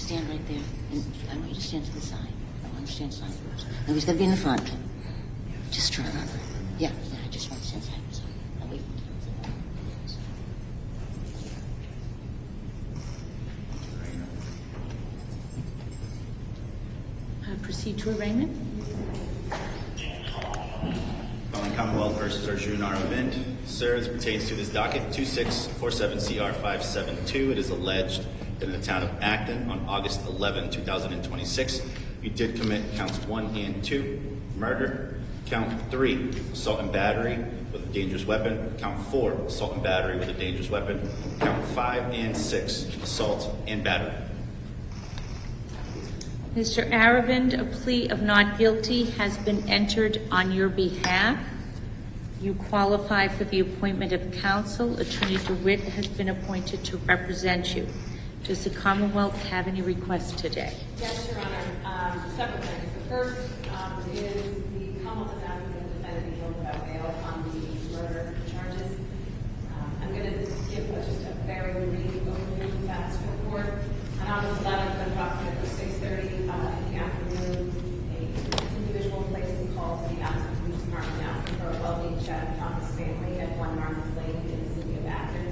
stand right there. And I want you to stand to the side. I want you to stand to the side first. No, he's got to be in the front. Just turn around. Yeah, I just want to stand side to side. Now wait. Proceed to arraignment. Calling Commonwealth versus Arjun Aravind. Sir, this pertains to this docket 2647CR572. It is alleged that in the town of Acton on August 11, 2026, you did commit counts 1 and 2, murder. Count 3, assault and battery with a dangerous weapon. Count 4, assault and battery with a dangerous weapon. Count 5 and 6, assault and battery. Mr. Aravind, a plea of not guilty has been entered on your behalf. You qualify for the appointment of counsel. Attorney DeWitt has been appointed to represent you. Does the Commonwealth have any requests today? Yes, Your Honor. Several things. The first is the Commonwealth is asking the defendant to be held without bail on the murder charges. I'm going to give just a very brief overview of that report. On August 11th, at approximately 6:30 in the afternoon, an individual placed a call to the Acton Police Department asking for a well-being check on his family at 1 Martin's Lane in the city of Acton.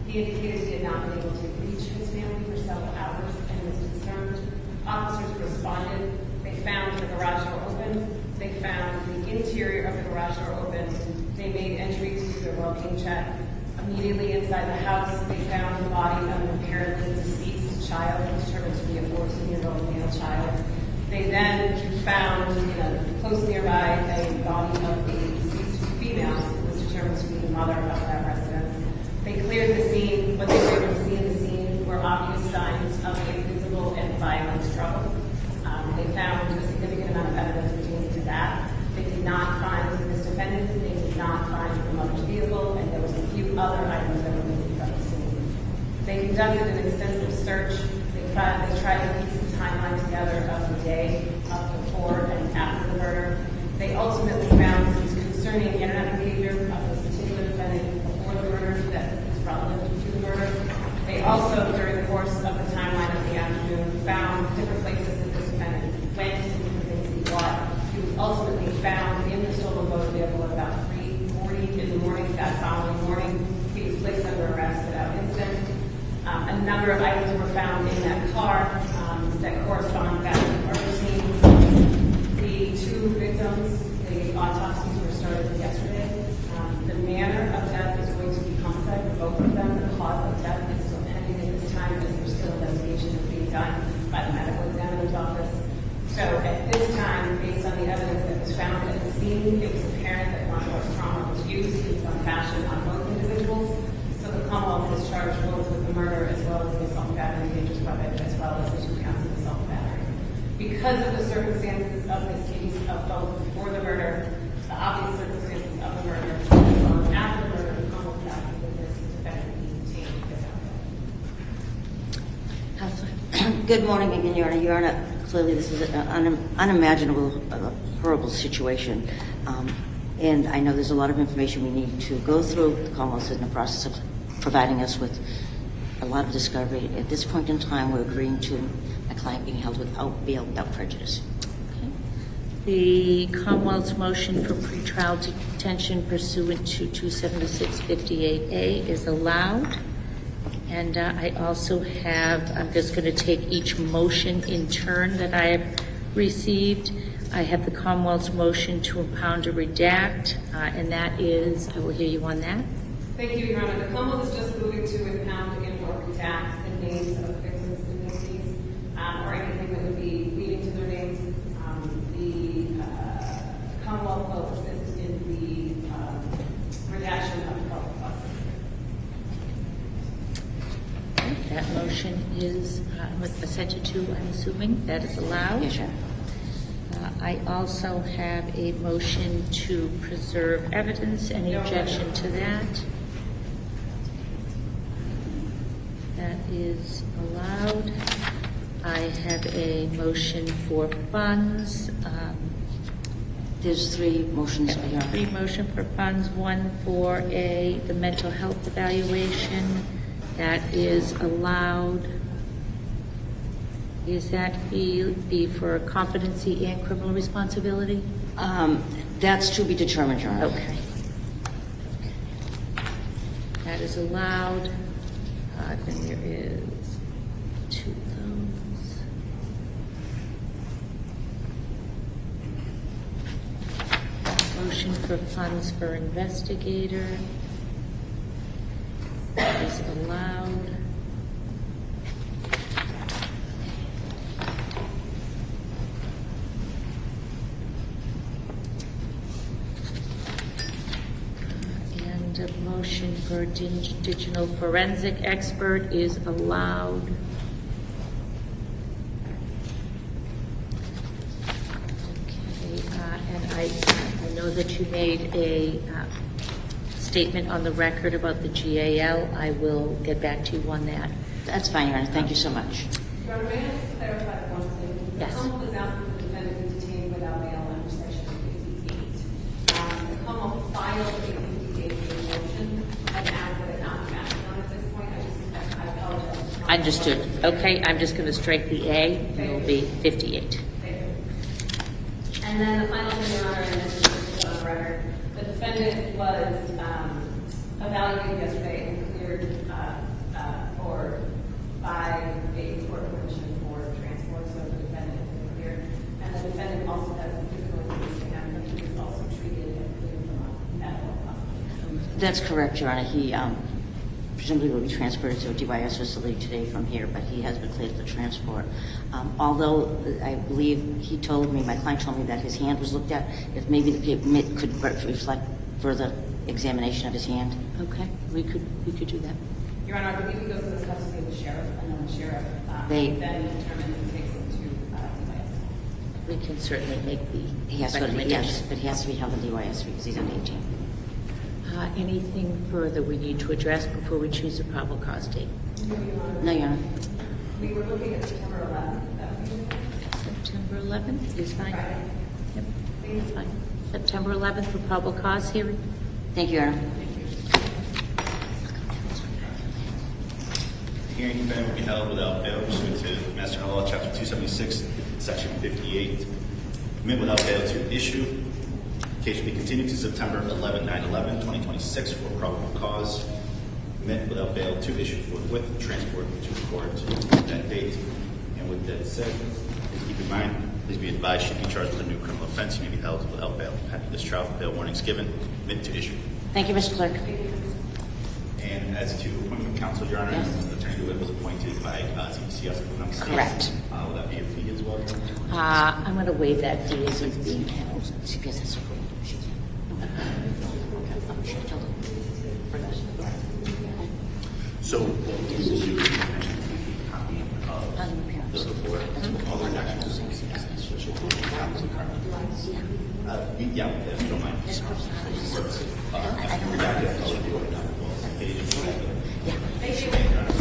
He indicated he had not been able to reach his family for several hours and was concerned. Officers responded. They found the garage door open. They found the interior of the garage door open. They made entry to the well-being check. Immediately inside the house, they found the body of an apparently deceased child, determined to be a 14-year-old male child. They then found, close nearby, a body of a deceased female who was determined to be the mother of that residence. They cleared the scene. What they were able to see in the scene were obvious signs of a physical and violent struggle. They found a significant amount of evidence pertaining to that. They did not find this defendant. They did not find the mother's vehicle, and there was a few other items that were missing from the scene. They conducted an extensive search. They tried to piece the timeline together of the day up before and after the murder. They ultimately found some concerning internet behavior of this particular defendant before the murder that is relevant to the murder. They also, during the course of the timeline of the afternoon, found different places that this defendant went and different things he bought. He was ultimately found in the stolen motor vehicle at about 3:40 in the morning. That following morning, he was placed under arrest without incident. A number of items were found in that car that correspond back to the murder scenes. The 2 victims, the autopsies were started yesterday. The manner of death is going to be homicide for both of them. The cause of death is still pending at this time because there's still investigation that's being done by the medical examiner's office. So at this time, based on the evidence that was found at the scene, it was apparent that blunt-force trauma was used in some fashion on both individuals. So the Commonwealth is charged both with the murder as well as the assault and battery, dangerous weapon, as well as the 2 counts of assault and battery. Because of the circumstances of this case, of both before the murder, the obvious circumstances of the murder, as well as after the murder, the Commonwealth is asking that this defendant be detained without bail. Good morning again, Your Honor. Your Honor, clearly this is an unimaginable, horrible situation. And I know there's a lot of information we need to go through. The Commonwealth is in the process of providing us with a lot of discovery. At this point in time, we're agreeing to a client being held without bail, without prejudice. Okay. The Commonwealth's motion for pretrial detention pursuant to 27658A is allowed. And I also have, I'm just going to take each motion in turn that I have received. I have the Commonwealth's motion to impound or redact, and that is, I will hear you on that. Thank you, Your Honor. The Commonwealth is just moving to impound and or redact the names of the victims in this case, or anything that would be leading to their names. The Commonwealth will assist in the redaction of the public process. That motion is assented to, I'm assuming. That is allowed. Yes, Your Honor. I also have a motion to preserve evidence. Any objection to that? That is allowed. I have a motion for funds. There's 3 motions, Your Honor. 3 motion for funds. 1 for the mental health evaluation. That is allowed. Is that be for competency and criminal responsibility? That's to be determined, Your Honor. Okay. That is allowed. Then there is 2 of those. Motion for funds for investigator is allowed. And a motion for digital forensic expert is allowed. Okay, and I know that you made a statement on the record about the GAL. I will get back to you on that. That's fine, Your Honor. Thank you so much. Your Honor, may I just clarify one thing? Yes. The Commonwealth is asking for the defendant be detained without bail under Section 58. The Commonwealth filed a 58-day motion and asked that it not be acted on at this point. I apologize. Understood. Okay, I'm just going to strike the A. It will be 58. And then the final thing, Your Honor, and this is just on the record, the defendant was evaluated yesterday and cleared by a court commission for transport, so the defendant has been cleared. And the defendant also has a physical injury to him, but he was also treated and cleared from a medical hospital. That's correct, Your Honor. He presumably will be transferred to a DYS facility today from here, but he has been cleared for transport. Although I believe he told me, my client told me that his hand was looked at, if maybe the paper could reflect further examination of his hand. Okay, we could do that. Your Honor, I believe he goes to the custody of the sheriff, and then the sheriff then determines and takes him to DYS. We can certainly make the He has to go to, recommendation. yes, but he has to be held in DYS because he's under 18. Anything further we need to address before we choose a probable cause date? No, Your Honor. No, Your Honor. We were looking at September 11th. That would be September 11th is fine. Friday. Yep, that's fine. September 11th for probable cause hearing. Thank you, Your Honor. Hearing defendant will be held without bail pursuant to Mass General Law, Chapter 276, Section 58. Commit without bail to issue. Case will be continued to September 11, 9/11/2026 for probable cause. Commit without bail to issue forthwith. Transport to the court that date. And with that said, please keep in mind, please be advised, should be charged with a new criminal offense, you may be held without bail. After this trial, bail warnings given. Commit to issue. Thank you, Mr. Clerk. And as to appointment of counsel, Your Honor, Yes. Attorney DeWitt was appointed by ZBCS. Correct. Will that be a fee as well? I'm going to waive that fee as it's being held. CPS has to approve. She can't. She told him. So what we will do is copy of the report. All the actions. Yeah, if you don't mind. I don't know. Redacted, I'll do it. Yeah. Thank you.